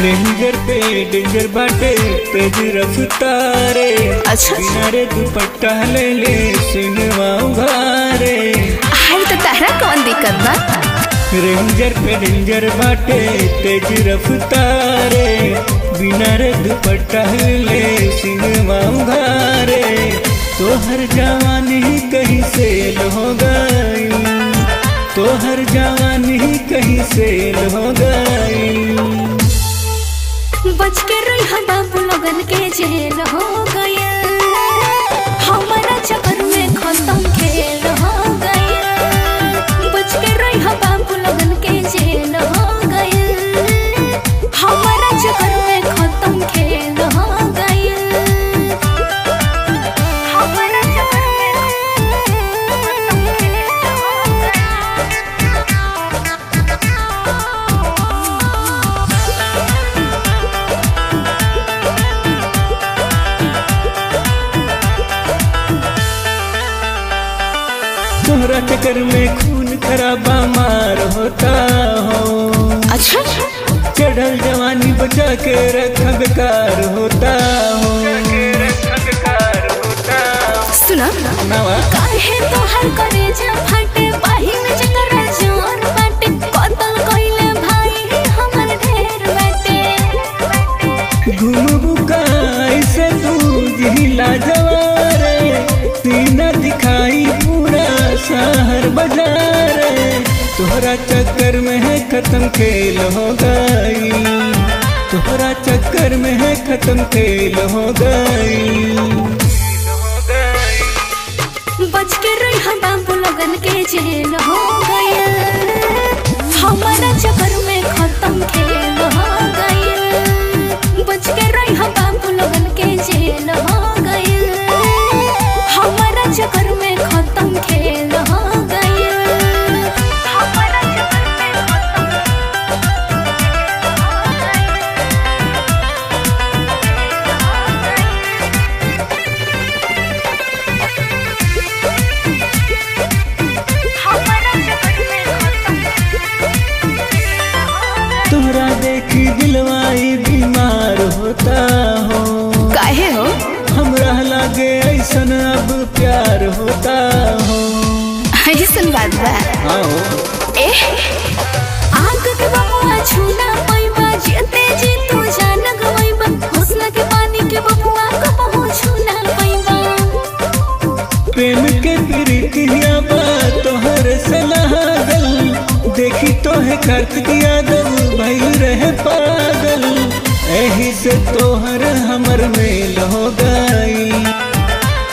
Ranger पे danger बाटे तेज रफ्तारे। अच्छा किनारे दुपट्टा ले ले सिनवा उघारे। हाय तो तारा कौन दिक्कत बा। रेंजर पे डेंजर बाटे तेज रफ्तारे। बिना रे दुपट्टा ले सिनवा उघारे। तो हर जवानी कहीं सेल हो गई। तो हर जवानी कहीं सेल हो गई। बच के रही बाबू लोगन के जेल हो गया। हमारा चक्कर में खत्म खेल हो गया। बच के रही बाबू लोगन के जेल हो गया। हमारा चक्कर में खत्म खेल हो गया। हमारा चक्कर में खत्म खेल हो गया। तोहरा चक्कर में खून खराबा मार होता हो। अच्छा चढ़ल जवानी बचा के रखा बेकार होता हो। सुना काहे तो हर करे जा फटे बाही में जकर जोर बाटे। कतल कइले भाई हमर ढेर बाटे। घूमबू का ऐसे तू जिला जवारे। सीना दिखाई पूरा शहर बाजार। तोहरा चक्कर में है खत्म खेल हो गई। तोहरा चक्कर में है खत्म खेल हो गई। बच के रही बाबू लोगन के जेल हो गया। हमारा चक्कर में खत्म खेल हो गया। बच के रही बाबू लोगन के जेल हो गया। हमारा चक्कर में खत्म खेल हो गया। हमारा चक्कर में खत्म तोहरा देखी दिलवाई बीमार होता हो। काहे हो हमरा लागे ऐसन अब प्यार होता हो। ऐसन बात बा। आग के बबुआ छूना पैबा। जेते जी तू जान गवैबा। हुस्न के पानी के बबुआ कबहू छूना पैबा। प्रेम के प्रीतिया बा तोहर से लागल। देखी तोहे कार्तिक यादव भई रहे पागल। एही से तोहर हमर मेल हो गई।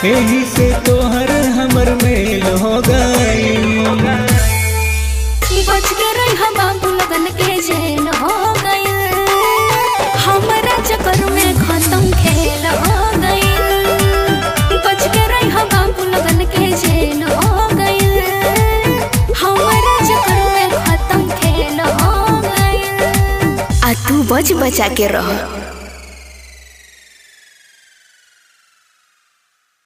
एही से तोहर हमर मेल हो गई। बच के रही बाबू लोगन के जेल हो गया। हमारा चक्कर में खत्म खेल हो गया। बच के रही बाबू लोगन के जेल हो गया। हमारा चक्कर में खत्म खेल हो गया। आ तू बच बचा के रह।